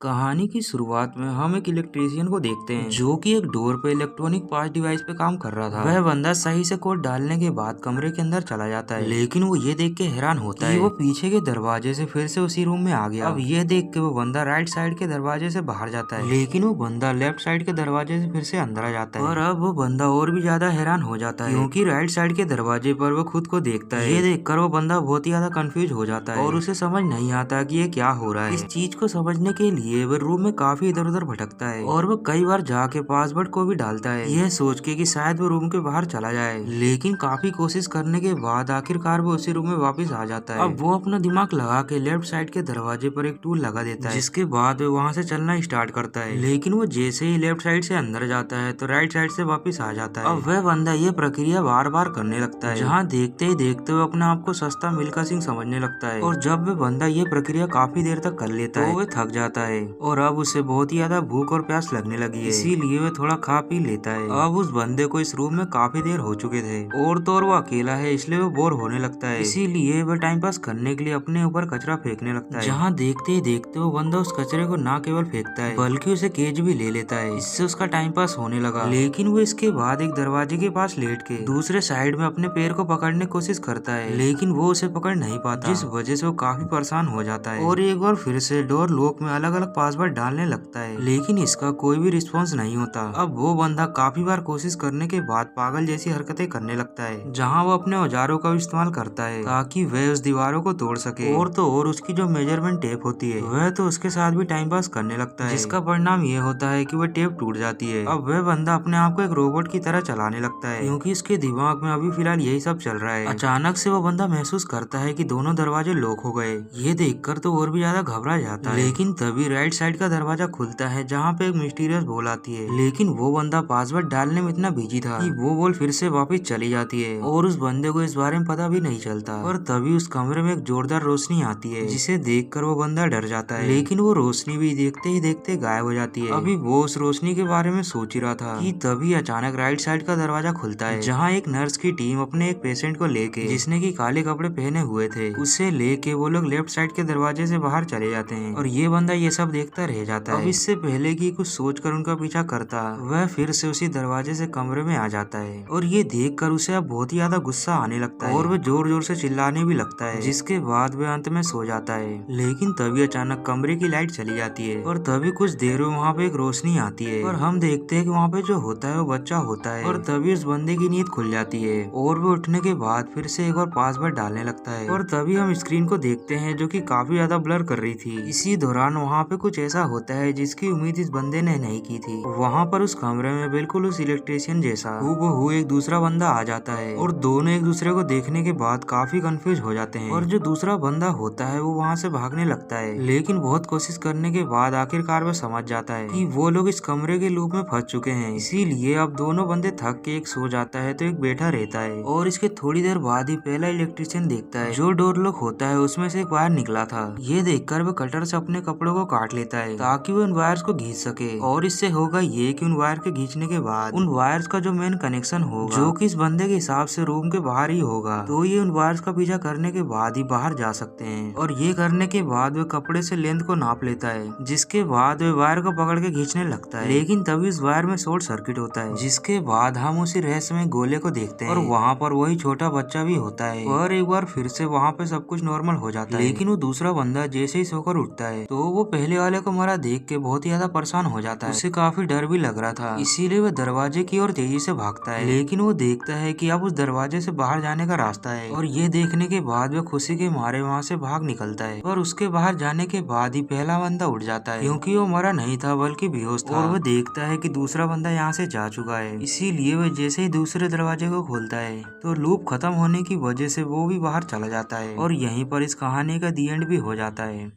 कहानी की शुरुआत में हम एक इलेक्ट्रीशियन को देखते हैं जो कि एक डोर पे इलेक्ट्रॉनिक पार्ट डिवाइस पे काम कर रहा था। वह बंदा सही से कोड डालने के बाद कमरे के अंदर चला जाता है, लेकिन वो ये देख के हैरान होता है कि वो पीछे के दरवाजे से फिर से उसी रूम में आ गया। अब ये देख के वो बंदा राइट साइड के दरवाजे से बाहर जाता है, लेकिन वो बंदा लेफ्ट साइड के दरवाजे से फिर से अंदर आ जाता है। और अब वो बंदा और भी ज्यादा हैरान हो जाता है क्योंकि राइट साइड के दरवाजे पर वो खुद को देखता है। ये देख कर वो बंदा बहुत ही ज्यादा कंफ्यूज हो जाता है और उसे समझ नहीं आता कि ये क्या हो रहा है। इस चीज को समझने के लिए वो रूम में काफी इधर उधर भटकता है और वो कई बार जाके पासवर्ड को भी डालता है, यह सोच के कि शायद वो रूम के बाहर चला जाए। लेकिन काफी कोशिश करने के बाद आखिरकार वो उसी रूम में वापस आ जाता है। अब वो अपना दिमाग लगा के लेफ्ट साइड के दरवाजे पर एक टूल लगा देता है, जिसके बाद वो वहाँ से चलना स्टार्ट करता है। लेकिन वो जैसे ही लेफ्ट साइड से अंदर जाता है तो राइट साइड से वापस आ जाता है। अब वह बंदा ये प्रक्रिया बार बार करने लगता है, जहाँ देखते ही देखते वो अपने आप को सस्ता मिल्खा सिंह समझने लगता है। और जब वह बंदा ये प्रक्रिया काफी देर तक कर लेता है तो वह थक जाता है और अब उसे बहुत ही ज्यादा भूख और प्यास लगने लगी है, इसीलिए वह थोड़ा खा पी लेता है। अब उस बंदे को इस रूम में काफी देर हो चुके थे और तो और वो अकेला है, इसलिए वो बोर होने लगता है। इसीलिए वह टाइम पास करने के लिए अपने ऊपर कचरा फेंकने लगता है, जहाँ देखते ही देखते वो बंदा उस कचरे को न केवल फेंकता है बल्कि उसे केज भी ले लेता है। इससे उसका टाइम पास होने लगा। लेकिन वो इसके बाद एक दरवाजे के पास लेट के दूसरे साइड में अपने पैर को पकड़ने की कोशिश करता है, लेकिन वो उसे पकड़ नहीं पाता, जिस वजह से वो काफी परेशान हो जाता है और एक बार फिर से डोर लॉक में अलग अलग पासवर्ड डालने लगता है, लेकिन इसका कोई भी रिस्पॉन्स नहीं होता। अब वो बंदा काफी बार कोशिश करने के बाद पागल जैसी हरकतें करने लगता है, जहाँ वो अपने औजारों का इस्तेमाल करता है ताकि वह उस दीवारों को तोड़ सके। और तो और उसकी जो मेजरमेंट टेप होती है वह तो उसके साथ भी टाइम पास करने लगता है, जिसका परिणाम ये होता है कि वह टेप टूट जाती है। अब वह बंदा अपने आप को एक रोबोट की तरह चलाने लगता है क्योंकि उसके दिमाग में अभी फिलहाल यही सब चल रहा है। अचानक से वो बंदा महसूस करता है कि दोनों दरवाजे लॉक हो गए। ये देखकर तो और भी ज्यादा घबरा जाता है, लेकिन तभी राइट साइड का दरवाजा खुलता है जहाँ पे एक मिस्टीरियस बॉल आती है। लेकिन वो बंदा पासवर्ड डालने में इतना बिजी था कि वो बॉल फिर से वापस चली जाती है और उस बंदे को इस बारे में पता भी नहीं चलता। और तभी उस कमरे में एक जोरदार रोशनी आती है, जिसे देखकर वो बंदा डर जाता है, लेकिन वो रोशनी भी देखते ही देखते गायब हो जाती है। अभी वो उस रोशनी के बारे में सोच ही रहा था कि तभी अचानक राइट साइड का दरवाजा खुलता है, जहाँ एक नर्स की टीम अपने एक पेशेंट को लेके, जिसने की काले कपड़े पहने हुए थे, उसे लेके वो लोग लेफ्ट साइड के दरवाजे से बाहर चले जाते हैं। और ये बंदा ये सब देखता रह जाता है। अब इससे पहले कि कुछ सोचकर उनका पीछा करता, वह फिर से उसी दरवाजे से कमरे में आ जाता है और ये देखकर उसे अब बहुत ही ज्यादा गुस्सा आने लगता है और वह जोर जोर से चिल्लाने भी लगता है, जिसके बाद वह अंत में सो जाता है। लेकिन तभी अचानक कमरे की लाइट चली जाती है और तभी कुछ देर में वहाँ पे एक रोशनी आती है और हम देखते हैं कि वहाँ पे जो होता है वो बच्चा होता है। और तभी उस बंदे की नींद खुल जाती है और वो उठने के बाद फिर से एक और पासवर्ड डालने लगता है। और तभी हम स्क्रीन को देखते हैं जो कि काफी ज्यादा ब्लर कर रही थी। इसी दौरान वहाँ पे कुछ ऐसा होता है जिसकी उम्मीद इस बंदे ने नहीं की थी। वहाँ पर उस कमरे में बिल्कुल उस इलेक्ट्रीशियन जैसा हूबहू एक दूसरा बंदा आ जाता है और दोनों एक दूसरे को देखने के बाद काफी कंफ्यूज हो जाते हैं। और जो दूसरा बंदा होता है वो वहाँ से भागने लगता है, लेकिन बहुत कोशिश करने के बाद आखिरकार वो समझ जाता है कि वो लोग इस कमरे के लूप में फंस चुके हैं। इसीलिए अब दोनों बंदे थक के एक सो जाता है तो एक बैठा रहता है। और इसके थोड़ी देर बाद ही पहला इलेक्ट्रीशियन देखता है जो डोर लॉक होता है उसमें से एक वायर निकला था। ये देखकर वो कटर से अपने कपड़ों को काट लेता है ताकि वो उन वायर्स को खींच सके। और इससे होगा ये कि उन वायर के खींचने के बाद उन वायर्स का जो मेन कनेक्शन होगा, जो कि इस बंदे के हिसाब से रूम के बाहर ही होगा, तो ये उन वायर्स का पीछा करने के बाद ही बाहर जा सकते हैं। और ये करने के बाद वो कपड़े से लेंथ को नाप लेता है, जिसके बाद वो वायर को पकड़ के खींचने लगता है। लेकिन तभी इस वायर में शॉर्ट सर्किट होता है, जिसके बाद हम उसी रहस्यमय गोले को देखते हैं और वहाँ पर वही छोटा बच्चा भी होता है। और एक बार फिर से वहाँ पे सब कुछ नॉर्मल हो जाता है। लेकिन वो दूसरा बंदा जैसे ही सोकर उठता है तो वो पहले वाले को मरा देख के बहुत ही ज्यादा परेशान हो जाता है। उसे काफी डर भी लग रहा था, इसीलिए वो दरवाजे की ओर तेजी से भागता है। लेकिन वो देखता है कि अब उस दरवाजे से बाहर जाने का रास्ता है और ये देखने के बाद वो खुशी के मारे वहाँ से भाग निकलता है। और उसके बाहर जाने के बाद ही पहला बंदा उठ जाता है, क्योंकि वो मरा नहीं था बल्कि बेहोश था। और वो देखता है कि दूसरा बंदा यहाँ से जा चुका है, इसीलिए वो जैसे ही दूसरे दरवाजे को खोलता है तो लूप खत्म होने की वजह से वो भी बाहर चला जाता है। और यहीं पर इस कहानी का दी एंड भी हो जाता है।